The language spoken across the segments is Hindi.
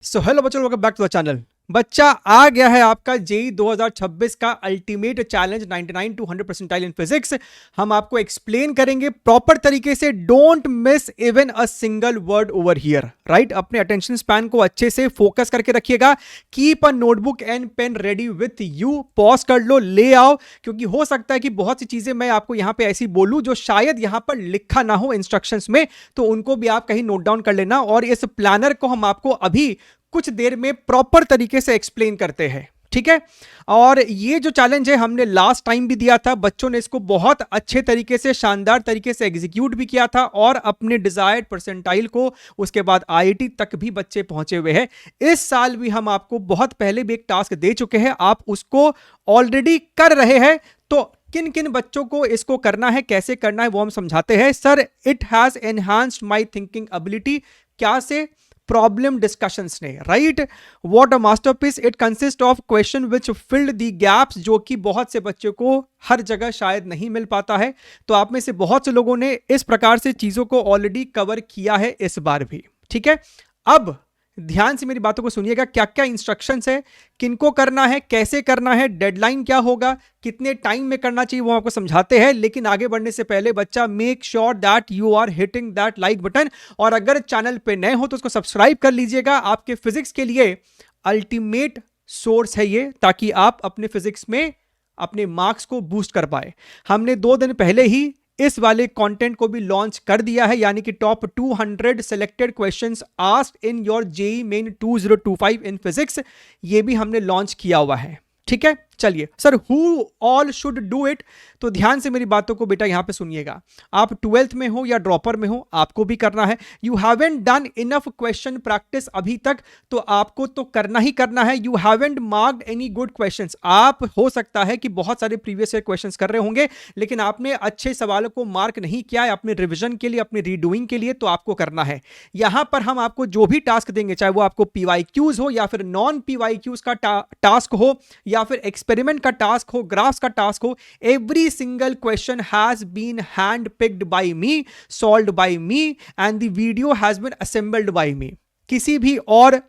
सो हेलो बच्चों, welcome back to the channel. बच्चा आ गया है आपका जेई 2026 का ultimate challenge 99 to 100 percentile in physics. हम आपको एक्सप्लेन करेंगे प्रॉपर तरीके से। Don't miss even a single word over here, right. अपने अटेंशन स्पैन को अच्छे से फोकस करके रखिएगा। Keep a notebook and pen ready with you. Pause कर लो, ले आओ, क्योंकि हो सकता है कि बहुत सी चीजें मैं आपको यहां पे ऐसी बोलूं जो शायद यहां पर लिखा ना हो इंस्ट्रक्शंस में, तो उनको भी आप कहीं नोट डाउन कर लेना। और इस प्लानर को हम आपको अभी कुछ देर में प्रॉपर तरीके से एक्सप्लेन करते हैं, ठीक है। और ये जो चैलेंज है हमने लास्ट टाइम भी दिया था, बच्चों ने इसको बहुत अच्छे तरीके से, शानदार तरीके से एग्जीक्यूट भी किया था और अपने डिजायर्ड परसेंटाइल को, उसके बाद आईआईटी तक भी बच्चे पहुंचे हुए हैं। इस साल भी हम आपको बहुत पहले भी एक टास्क दे चुके हैं, आप उसको ऑलरेडी कर रहे हैं। तो किन किन बच्चों को इसको करना है, कैसे करना है, वो हम समझाते हैं। Sir, it has enhanced my thinking ability. क्या से? प्रॉब्लम डिस्कशंस ने, right. What a masterpiece. It consist of question which filled the gaps, जो कि बहुत से बच्चों को हर जगह शायद नहीं मिल पाता है। तो आप में से बहुत से लोगों ने इस प्रकार से चीजों को ऑलरेडी कवर किया है इस बार भी, ठीक है। अब ध्यान से मेरी बातों को सुनिएगा। क्या क्या इंस्ट्रक्शंस है, किनको करना है, कैसे करना है, डेडलाइन क्या होगा, कितने टाइम में करना चाहिए, वो आपको समझाते हैं। लेकिन आगे बढ़ने से पहले बच्चा, make sure that you are hitting that like button. और अगर चैनल पे नए हो तो उसको सब्सक्राइब कर लीजिएगा। आपके फिजिक्स के लिए अल्टीमेट सोर्स है ये, ताकि आप अपने फिजिक्स में अपने मार्क्स को बूस्ट कर पाए। हमने 2 दिन पहले ही इस वाले कंटेंट को भी लॉन्च कर दिया है, यानी कि top 200 selected questions asked in your JEE main 2025 in physics, ये भी हमने लॉन्च किया हुआ है, ठीक है। चलिए sir, who all should do it. तो ध्यान से मेरी बातों को बेटा यहां पे सुनिएगा। आप 12th में हो या ड्रॉपर में हो, आपको भी करना है। You haven't done enough question practice अभी तक, तो आपको तो करना ही करना है। You haven't marked any good questions. आप हो सकता है कि बहुत सारे प्रीवियस ईयर क्वेश्चंस कर रहे होंगे, लेकिन आपने अच्छे सवालों को मार्क नहीं किया है अपने रिविजन के लिए, अपने रीडूइंग के लिए, तो आपको करना है। यहां पर हम आपको जो भी टास्क देंगे, चाहे वो आपको पीवाईक्यूज हो या फिर नॉन पीवाईक्यूज का टास्क हो या फिर एक्सपेरिमेंट का टास्क हो, ग्राफ्स का टास्क हो, every single question has been hand picked by me, solved by me and the video has been assembled by me. किसी भी और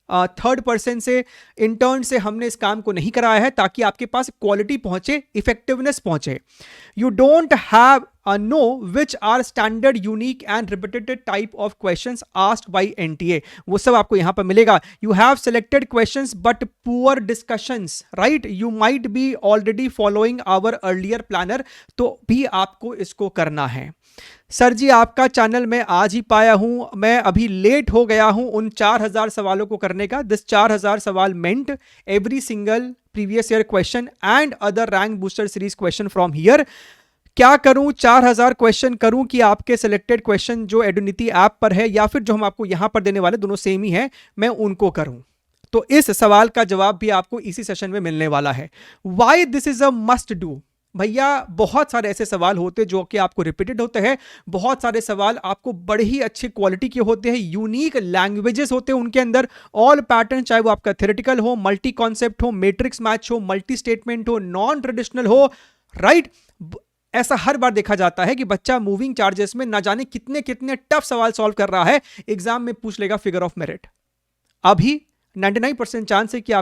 थर्ड पर्सन से, इंटर्न से हमने इस काम को नहीं कराया है, ताकि आपके पास क्वालिटी पहुंचे, इफेक्टिवनेस पहुंचे। You don't have know which are standard, unique and repeated type of questions asked by NTA, वो सब आपको यहां पर मिलेगा। You have selected questions but poor discussions, right. You might be already following our earlier planner, तो भी आपको इसको करना है। सर जी, आपका चैनल मैं आज ही पाया हूं, मैं अभी लेट हो गया हूं उन 4000 सवालों को करने का। दिस 4000 सवाल meant every single previous year question and other rank booster series question from here. क्या करूं, 4000 क्वेश्चन करूं कि आपके सिलेक्टेड क्वेश्चन जो एडुनिटी ऐप पर है या फिर जो हम आपको यहां पर देने वाले, दोनों सेम ही है, मैं उनको करूं? तो इस सवाल का जवाब भी आपको इसी सेशन में मिलने वाला है। Why this is a must do. भैया, बहुत सारे ऐसे सवाल होते हैं जो कि आपको रिपीटेड होते हैं, बहुत सारे सवाल आपको बड़े ही अच्छी क्वालिटी के होते हैं, यूनिक लैंग्वेजेस होते हैं उनके अंदर, ऑल पैटर्न, चाहे वो आपका थ्योरेटिकल हो, मल्टी कॉन्सेप्ट हो, मैट्रिक्स मैच हो, मल्टी स्टेटमेंट हो, नॉन ट्रेडिशनल हो, राइट। ऐसा हर बार देखा जाता है कि बच्चा मूविंग चार्जेस में ना जाने कितने कितने टफ सवाल सॉल्व कर रहा है, एग्जाम में पूछ लेगा फिगर ऑफ मेरिट। अभी 99% चांस है कि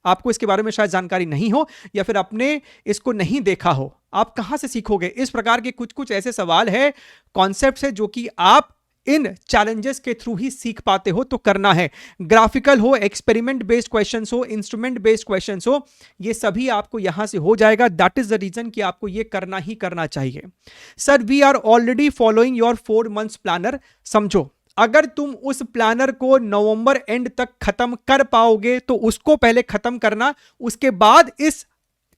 आपको इसके बारे में शायद जानकारी नहीं हो, या फिर आपने इसको नहीं देखा हो। आप कहां से सीखोगे? इस प्रकार के कुछ कुछ ऐसे सवाल है, कॉन्सेप्ट्स है, जो कि आप इन चैलेंजेस के थ्रू ही सीख पाते हो, तो करना है। ग्राफिकल हो, एक्सपेरिमेंट बेस्ड क्वेश्चंस हो, इंस्ट्रूमेंट बेस्ड क्वेश्चंस हो, ये सभी आपको यहां से हो जाएगा। दैट इज द रीजन कि आपको ये करना ही करना चाहिए। Sir, we are already following your 4 months planner. समझो, अगर तुम उस प्लानर को नवंबर एंड तक खत्म कर पाओगे तो उसको पहले खत्म करना, उसके बाद इस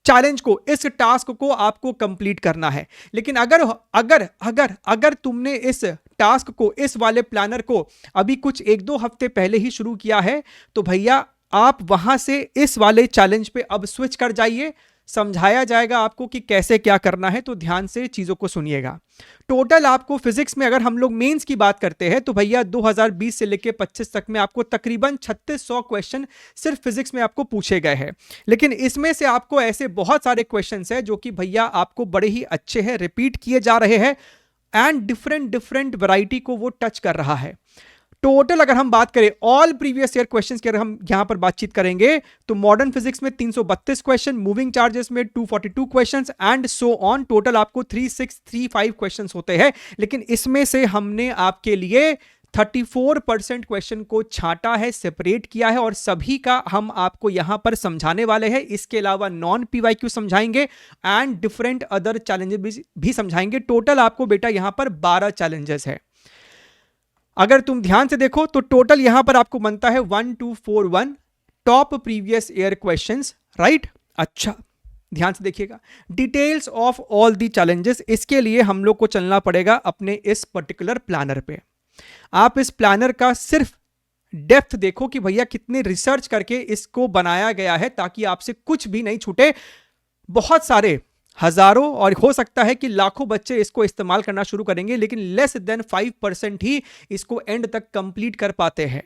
चैलेंज को, इस टास्क को आपको कंप्लीट करना है। लेकिन अगर अगर अगर अगर तुमने इस टास्क को, इस वाले प्लानर को अभी कुछ 1-2 हफ्ते पहले ही शुरू किया है, तो भैया आप वहां से इस वाले चैलेंज पे अब स्विच कर जाइए। समझाया जाएगा आपको कि कैसे क्या करना है, तो ध्यान से चीजों को सुनिएगा। टोटल आपको फिजिक्स में, अगर हम लोग मेंस की बात करते हैं, तो भैया 2020 से लेकर 25 तक में आपको तकरीबन 3600 क्वेश्चन सिर्फ फिजिक्स में आपको पूछे गए हैं। लेकिन इसमें से आपको ऐसे बहुत सारे क्वेश्चंस हैं जो कि भैया आपको बड़े ही अच्छे हैं, रिपीट किए जा रहे हैं, एंड डिफरेंट वैरायटी को वो टच कर रहा है। टोटल अगर हम बात करें ऑल प्रीवियस ईयर क्वेश्चंस की, अगर हम यहां पर बातचीत करेंगे तो मॉडर्न फिजिक्स में 332 क्वेश्चन, मूविंग चार्जेस में 242 questions and so on, total आपको 3635 क्वेश्चंस होते हैं। लेकिन इसमें से हमने आपके लिए 34% क्वेश्चन को छांटा है, सेपरेट किया है और सभी का हम आपको यहां पर समझाने वाले हैं। इसके अलावा नॉन पीवाईक्यू समझाएंगे एंड डिफरेंट अदर चैलेंजेस भी समझाएंगे। टोटल आपको बेटा यहां पर 12 चैलेंजेस है। अगर तुम ध्यान से देखो तो टोटल यहां पर आपको बनता है 1241 top previous year questions, right. अच्छा ध्यान से देखिएगा, details of all the challenges, इसके लिए हम लोग को चलना पड़ेगा अपने इस पर्टिकुलर प्लानर पे। आप इस प्लानर का सिर्फ डेप्थ देखो कि भैया कितने रिसर्च करके इसको बनाया गया है, ताकि आपसे कुछ भी नहीं छूटे। बहुत सारे हजारों और हो सकता है कि लाखों बच्चे इसको इस्तेमाल करना शुरू करेंगे, लेकिन लेस देन 5% ही इसको एंड तक कंप्लीट कर पाते हैं।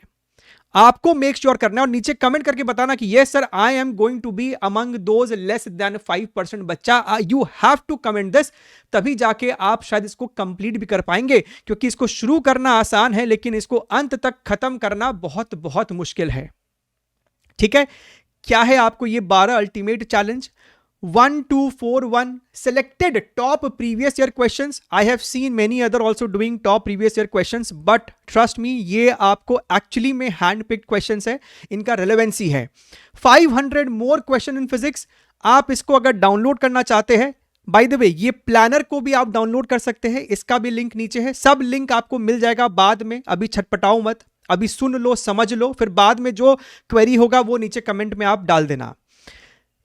आपको मेक श्योर करना है और नीचे कमेंट करके बताना कि yes sir I am going to be among those less than 5% बच्चा। You have to comment this, तभी जाके आप शायद इसको कंप्लीट भी कर पाएंगे, क्योंकि इसको शुरू करना आसान है लेकिन इसको अंत तक खत्म करना बहुत बहुत मुश्किल है। ठीक है, क्या है आपको ये 12 ultimate challenge? 1241 selected top previous year questions. I have seen many other also doing top previous year questions, but trust me ये आपको actually में hand picked questions है, इनका relevancy है। 500 more question in physics, आप इसको अगर डाउनलोड करना चाहते हैं, बाय द वे ये प्लानर को भी आप डाउनलोड कर सकते हैं, इसका भी लिंक नीचे है। सब लिंक आपको मिल जाएगा बाद में, अभी छटपटाओ मत, अभी सुन लो समझ लो, फिर बाद में जो क्वेरी होगा वो नीचे कमेंट में आप डाल देना।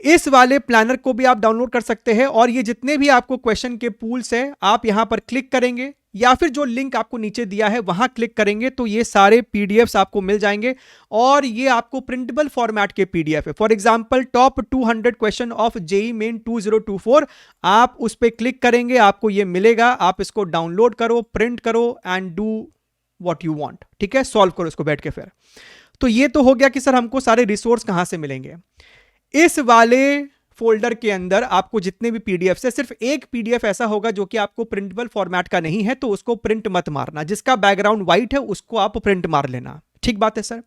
इस वाले प्लानर को भी आप डाउनलोड कर सकते हैं और ये जितने भी आपको क्वेश्चन के पूल्स हैं आप यहां पर क्लिक करेंगे या फिर जो लिंक आपको नीचे दिया है वहां क्लिक करेंगे तो ये सारे पीडीएफ्स आपको मिल जाएंगे और ये आपको प्रिंटेबल फॉर्मेट के पीडीएफ है। For example top 200 question of JEE main 2024, आप उस पर क्लिक करेंगे, आपको ये मिलेगा, आप इसको डाउनलोड करो, प्रिंट करो and do what you want. ठीक है, सॉल्व करो इसको बैठ के। फिर तो ये तो हो गया कि सर हमको सारे रिसोर्स कहां से मिलेंगे। इस वाले फोल्डर के अंदर आपको जितने भी पीडीएफ है, सिर्फ एक पीडीएफ ऐसा होगा जो कि आपको प्रिंटेबल फॉर्मेट का नहीं है, तो उसको प्रिंट मत मारना। जिसका बैकग्राउंड व्हाइट है उसको आप प्रिंट मार लेना। ठीक बात है सर।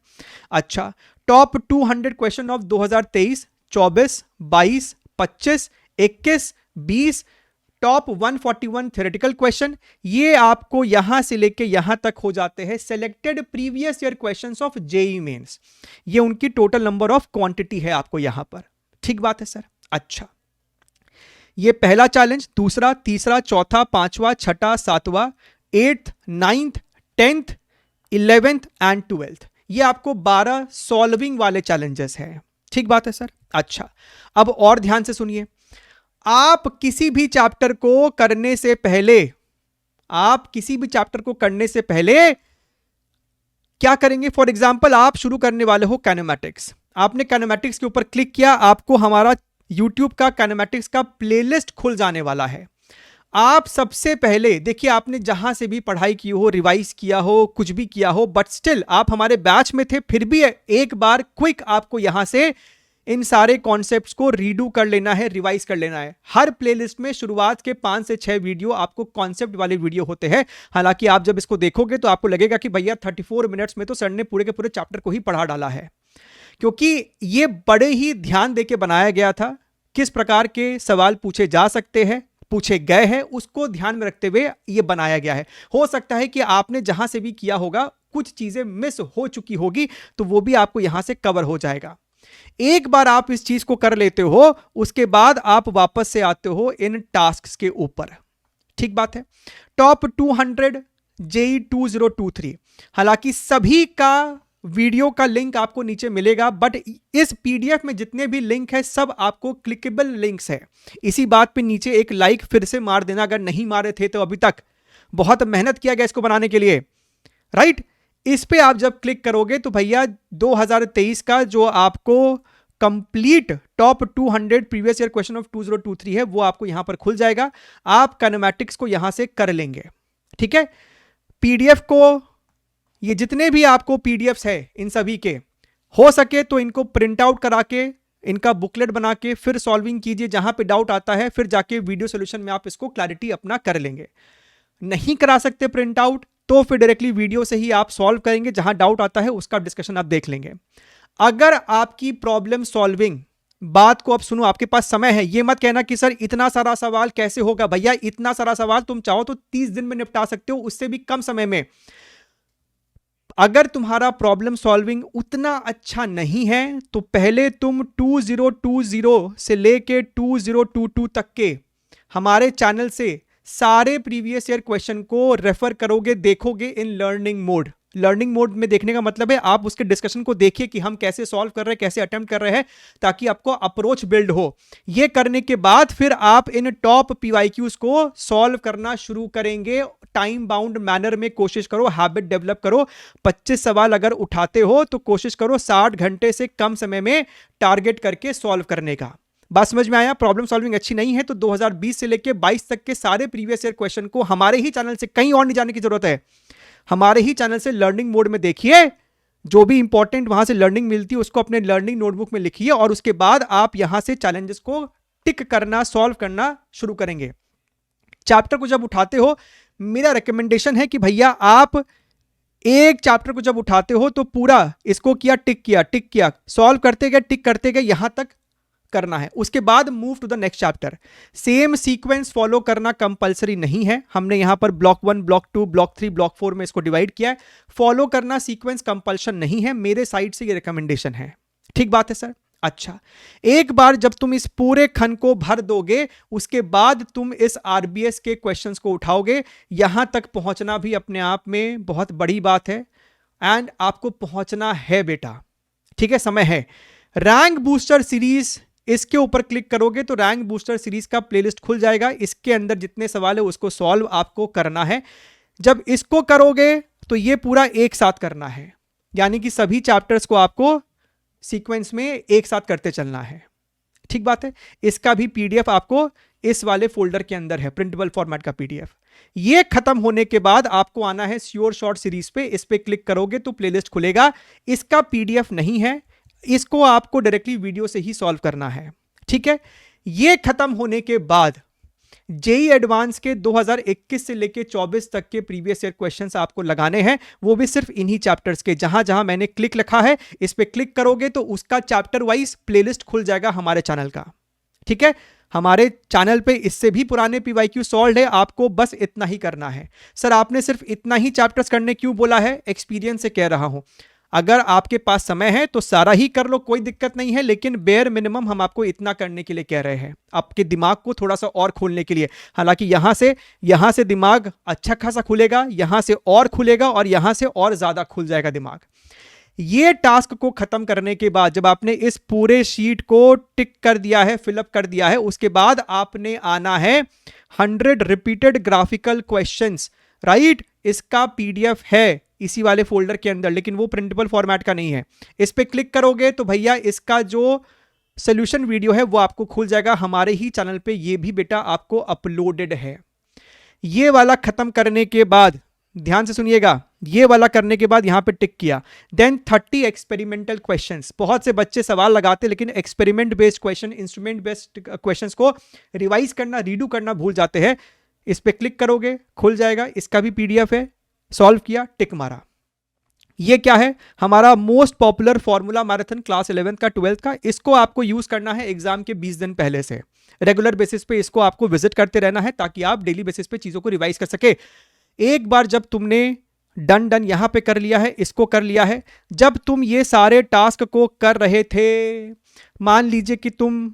अच्छा, top 200 question of 2023, 24, 22, 25, 21, 20, top 141 theoretical question, ये आपको यहां से लेके यहां तक हो जाते हैं selected previous year questions of JEE Mains. ये उनकी टोटल नंबर ऑफ क्वांटिटी है आपको यहां पर। ठीक बात है सर। अच्छा, ये पहला चैलेंज, दूसरा, तीसरा, चौथा, पांचवा, छठा, सातवां, 8th, 9th, 10th, 11th and 12th, ये आपको 12 सॉल्विंग वाले चैलेंजेस हैं। ठीक बात है सर। अच्छा, अब और ध्यान से सुनिए, आप किसी भी चैप्टर को करने से पहले, आप किसी भी चैप्टर को करने से पहले क्या करेंगे? फॉर एग्जांपल आप शुरू करने वाले हो काइनेमैटिक्स, आपने काइनेमैटिक्स के ऊपर क्लिक किया, आपको हमारा यूट्यूब का काइनेमैटिक्स का प्लेलिस्ट खुल जाने वाला है। आप सबसे पहले देखिए, आपने जहां से भी पढ़ाई की हो, रिवाइज किया हो, कुछ भी किया हो, बट स्टिल आप हमारे बैच में थे, फिर भी एक बार क्विक आपको यहां से इन सारे कॉन्सेप्ट्स को रीडू कर लेना है, रिवाइज कर लेना है। हर प्लेलिस्ट में शुरुआत के 5 से 6 वीडियो आपको कॉन्सेप्ट वाले वीडियो होते हैं। हालांकि आप जब इसको देखोगे तो आपको लगेगा कि भैया 34 मिनट्स में तो सर ने पूरे के पूरे चैप्टर को ही पढ़ा डाला है, क्योंकि ये बड़े ही ध्यान देके बनाया गया था। किस प्रकार के सवाल पूछे जा सकते हैं, पूछे गए हैं, उसको ध्यान में रखते हुए ये बनाया गया है। हो सकता है कि आपने जहां से भी किया होगा कुछ चीजें मिस हो चुकी होगी, तो वो भी आपको यहां से कवर हो जाएगा। एक बार आप इस चीज को कर लेते हो, उसके बाद आप वापस से आते हो इन टास्क्स के ऊपर। ठीक बात है। टॉप 200 जेईई 2023, हालांकि सभी का वीडियो का लिंक आपको नीचे मिलेगा, बट इस पीडीएफ में जितने भी लिंक है सब आपको क्लिकेबल लिंक्स है। इसी बात पे नीचे एक लाइक फिर से मार देना अगर नहीं मारे थे तो। अभी तक बहुत मेहनत किया गया इसको बनाने के लिए, राइट। इस पे आप जब क्लिक करोगे तो भैया 2023 का जो आपको complete top 200 previous year question of 2023 है वो आपको यहां पर खुल जाएगा। आप काइनेमैटिक्स को यहां से कर लेंगे। ठीक है, पीडीएफ को, ये जितने भी आपको पीडीएफ्स है इन सभी के, हो सके तो इनको प्रिंट आउट करा के, इनका बुकलेट बना के फिर सॉल्विंग कीजिए। जहां पे डाउट आता है फिर जाके वीडियो सॉल्यूशन में आप इसको क्लैरिटी अपना कर लेंगे। नहीं करा सकते प्रिंट आउट, तो फिर डायरेक्टली वीडियो से ही आप सॉल्व करेंगे, जहां डाउट आता है उसका डिस्कशन आप देख लेंगे। अगर आपकी प्रॉब्लम सॉल्विंग बात को अब सुनो, आपके पास समय है, ये मत कहना कि सर इतना सारा सवाल कैसे होगा। भैया इतना सारा सवाल तुम चाहो तो 30 दिन में निपटा सकते हो, उससे भी कम समय में। अगर तुम्हारा प्रॉब्लम सॉल्विंग उतना अच्छा नहीं है तो पहले तुम 2020 से लेके 2022 तक के हमारे चैनल से सारे प्रीवियस ईयर क्वेश्चन को रेफर करोगे, देखोगे in learning mode. Learning mode में देखने का मतलब है आप उसके डिस्कशन को देखिए कि हम कैसे सॉल्व कर रहे हैं, कैसे अटेम्प्ट कर रहे हैं, ताकि आपको अप्रोच बिल्ड हो। यह करने के बाद फिर आप इन टॉप पीवाईक्यूज को सॉल्व करना शुरू करेंगे। टाइम बाउंड मैनर में कोशिश करो, हैबिट डेवलप करो। 25 सवाल अगर उठाते हो तो कोशिश करो 60 घंटे से कम समय में टारगेट करके सॉल्व करने का। बात समझ में आया? प्रॉब्लम सॉल्विंग अच्छी नहीं है तो 2020 से लेके 22 तक के सारे प्रीवियस ईयर क्वेश्चन को हमारे ही चैनल से, कहीं और नहीं जाने की जरूरत है, हमारे ही चैनल से लर्निंग मोड में देखिए। जो भी इंपॉर्टेंट वहां से लर्निंग मिलती है उसको अपने लर्निंग नोटबुक में लिखिए और उसके बाद आप यहां से चैलेंजेस को टिक करना, सॉल्व करना शुरू करेंगे। चैप्टर को जब उठाते हो, मेरा रिकमेंडेशन है कि भैया आप एक चैप्टर को जब उठाते हो तो पूरा इसको किया, टिक किया, टिक किया, सॉल्व करते गए, टिक करते गए, यहां तक करना है। उसके बाद move to the next chapter. Same sequence follow करना कंपलसरी नहीं है। हमने यहां पर ब्लॉक 1, ब्लॉक 2, ब्लॉक 3, ब्लॉक 4 में इसको डिवाइड किया है। फॉलो करना सीक्वेंस कंपल्शन नहीं है, मेरे साइड से ये रिकमेंडेशन है। ठीक बात है सर? अच्छा, एक बार जब तुम इस पूरे खंड को भर दोगे उसके बाद तुम इस आरबीएस के क्वेश्चंस को उठाओगे। यहां तक पहुंचना भी अपने आप में बहुत बड़ी बात है एंड आपको पहुंचना है बेटा। ठीक है, समय है। रैंक बूस्टर सीरीज, इसके ऊपर क्लिक करोगे तो रैंक बूस्टर सीरीज का प्लेलिस्ट खुल जाएगा। इसके अंदर जितने सवाल है उसको सॉल्व आपको करना है। जब इसको करोगे तो ये पूरा एक साथ करना है, यानी कि सभी चैप्टर्स को आपको सीक्वेंस में एक साथ करते चलना है। ठीक बात है? इसका भी पीडीएफ आपको इस वाले फोल्डर के अंदर है, प्रिंटेबल फॉर्मेट का पीडीएफ। ये खत्म होने के बाद आपको आना है श्योर शॉर्ट सीरीज पे। इस पे क्लिक करोगे तो प्लेलिस्ट खुलेगा। इसका पीडीएफ नहीं है, इसको आपको डायरेक्टली वीडियो से ही सॉल्व करना है। ठीक है, ये खत्म होने के बाद जेई एडवांस के 2021 से लेके 24 तक के प्रीवियस ईयर क्वेश्चंस आपको लगाने हैं, वो भी सिर्फ इन्हीं चैप्टर्स के। जहां जहां मैंने क्लिक लिखा है इस पे क्लिक करोगे तो उसका चैप्टर वाइज प्लेलिस्ट खुल जाएगा हमारे चैनल का। ठीक है, हमारे चैनल पे इससे भी पुराने पीवाईक्यू सॉल्व है। आपको बस इतना ही करना है। सर आपने सिर्फ इतना ही चैप्टर्स करने क्यों बोला है? एक्सपीरियंस से कह रहा हूं। अगर आपके पास समय है तो सारा ही कर लो, कोई दिक्कत नहीं है, लेकिन बेयर मिनिमम हम आपको इतना करने के लिए कह रहे हैं, आपके दिमाग को थोड़ा सा और खोलने के लिए। हालांकि यहां से दिमाग अच्छा खासा खुलेगा, यहां से और खुलेगा और यहां से और ज्यादा खुल जाएगा दिमाग। ये टास्क को खत्म करने के बाद जब आपने इस पूरे शीट को टिक कर दिया है, फिलअप कर दिया है, उसके बाद आपने आना है 100 रिपीटेड ग्राफिकल क्वेश्चंस। राइट, इसका पीडीएफ है इसी वाले फोल्डर के अंदर, लेकिन वो प्रिंटेबल फॉर्मेट का नहीं है। इस पे क्लिक करोगे तो भैया इसका जो सोल्यूशन वीडियो है वो आपको खुल जाएगा हमारे ही चैनल पे। ये भी बेटा आपको अपलोडेड है। ये वाला खत्म करने के बाद ध्यान से सुनिएगा, ये वाला करने के बाद यहां पे टिक किया, देन 30 एक्सपेरिमेंटल क्वेश्चंस। बहुत से बच्चे सवाल लगाते लेकिन experiment based question, instrument based questions को रिवाइज करना, रीडू करना भूल जाते हैं। इस पे क्लिक करोगे खुल जाएगा, इसका भी पीडीएफ है। सॉल्व किया, टिक मारा। ये क्या है? हमारा most popular formula marathon class 11th का 12th का। इसको आपको यूज करना है एग्जाम के 20 दिन पहले से। रेगुलर बेसिस पे इसको आपको विजिट करते रहना है ताकि आप डेली बेसिस पे चीजों को रिवाइज कर सके। एक बार जब तुमने डन यहां पे कर लिया है, इसको कर लिया है, जब तुम ये सारे टास्क को कर रहे थे, मान लीजिए कि तुम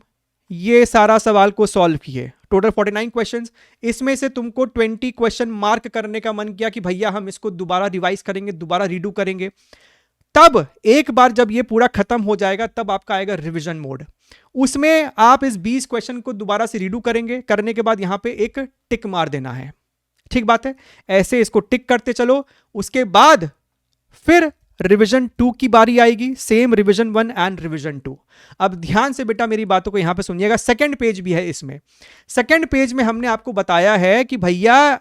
ये सारा सवाल को सॉल्व किए, टोटल 49 क्वेश्चंस, इसमें से तुमको 20 क्वेश्चन मार्क करने का मन किया कि भैया हम इसको दोबारा रिवाइज करेंगे, दोबारा रीडू करेंगे। तब एक बार जब ये पूरा खत्म हो जाएगा तब आपका आएगा रिवीजन मोड। उसमें आप इस 20 क्वेश्चन को दोबारा से रीडू करेंगे। करने के बाद यहां पे एक टिक मार देना है। ठीक बात है? ऐसे इसको टिक करते चलो। उसके बाद फिर रिवीजन 2 की बारी आएगी, सेम रिवीजन 1 एंड रिवीजन 2। अब ध्यान से बेटा मेरी बातों को यहां पे सुनिएगा। सेकंड पेज भी है इसमें। सेकंड पेज में हमने आपको बताया है कि भैया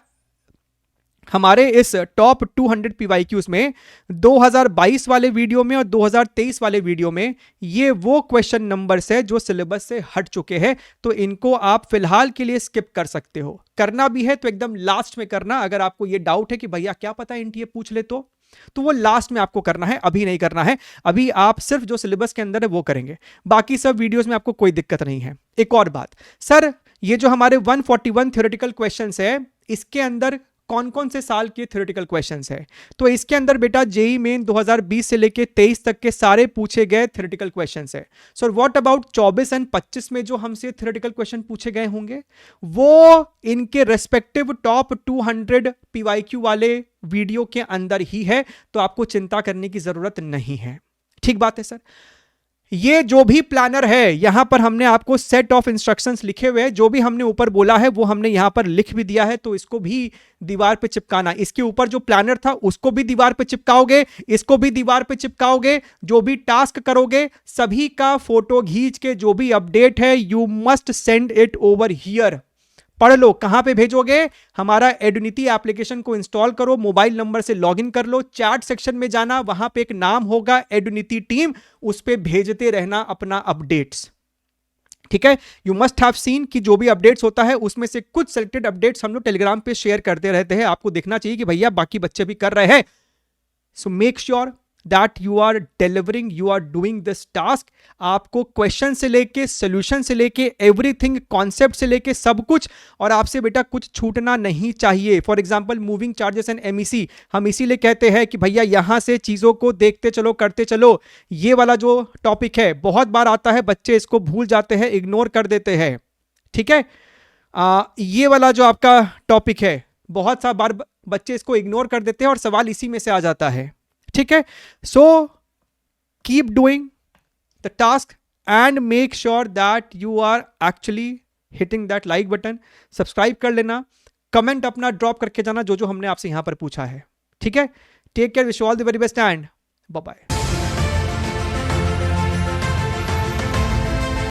हमारे इस टॉप 200 PYQs में 2022 वाले वीडियो में और 2023 वाले वीडियो में ये वो क्वेश्चन नंबर्स है जो सिलेबस से हट चुके हैं, तो इनको आप फिलहाल के लिए स्किप कर सकते हो। करना भी है तो एकदम लास्ट में करना। अगर आपको ये डाउट है कि भैया क्या पता एनटीए पूछ ले तो वो लास्ट में आपको करना है, अभी नहीं करना है। अभी आप सिर्फ जो सिलेबस के अंदर है वो करेंगे, बाकी सब वीडियोस में आपको कोई दिक्कत नहीं है। एक और बात सर, ये जो हमारे 141 थ्योरेटिकल क्वेश्चंस है, इसके अंदर कौन कौन से साल के थ्योरेटिकल क्वेश्चंस है? तो इसके अंदर बेटा जेईई मेन 2020 से लेके 23 तक के सारे पूछे गए थ्योरेटिकल क्वेश्चंस है। सो व्हाट अबाउट 24 एंड 25 में जो हमसे थ्योरेटिकल क्वेश्चन पूछे गए होंगे, वो इनके रेस्पेक्टिव टॉप 200 PYQ वाले वीडियो के अंदर ही है, तो आपको चिंता करने की जरूरत नहीं है। ठीक बात है सर। ये जो भी प्लानर है, यहां पर हमने आपको सेट ऑफ इंस्ट्रक्शंस लिखे हुए हैं, जो भी हमने ऊपर बोला है वो हमने यहां पर लिख भी दिया है, तो इसको भी दीवार पे चिपकाना। इसके ऊपर जो प्लानर था उसको भी दीवार पे चिपकाओगे, इसको भी दीवार पे चिपकाओगे। जो भी टास्क करोगे सभी का फोटो खींच के जो भी अपडेट है you must send it over here. पढ़ लो। कहां पे भेजोगे? हमारा एडुनिटी एप्लीकेशन को इंस्टॉल करो, मोबाइल नंबर से लॉगिन कर लो, चैट सेक्शन में जाना, वहां पे एक नाम होगा एडुनिटी टीम, उस पे भेजते रहना अपना अपडेट्स। ठीक है, यू मस्ट हैव सीन कि जो भी अपडेट्स होता है उसमें से कुछ सिलेक्टेड अपडेट्स हम लोग टेलीग्राम पे शेयर करते रहते हैं। आपको देखना चाहिए कि भैया बाकी बच्चे भी कर रहे हैं। So make sure that you are delivering, you are doing this task। आपको क्वेश्चन से लेके सोल्यूशन से लेके एवरीथिंग, कॉन्सेप्ट से लेके सब कुछ, और आपसे बेटा कुछ छूटना नहीं चाहिए। For example moving charges and MEC, हम इसीलिए कहते हैं कि भैया यहां से चीजों को देखते चलो, करते चलो। ये वाला जो टॉपिक है बहुत बार आता है, बच्चे इसको भूल जाते हैं, इग्नोर कर देते हैं। ठीक है, ये वाला जो आपका टॉपिक है बहुत सा बार बच्चे इसको इग्नोर कर देते हैं और सवाल इसी में से आ जाता है। ठीक है, so keep doing the task and make sure that you are actually hitting that like button. Subscribe कर लेना, कमेंट अपना ड्रॉप करके जाना जो जो हमने आपसे यहां पर पूछा है। ठीक है, take care, wish you all the very best and bye bye.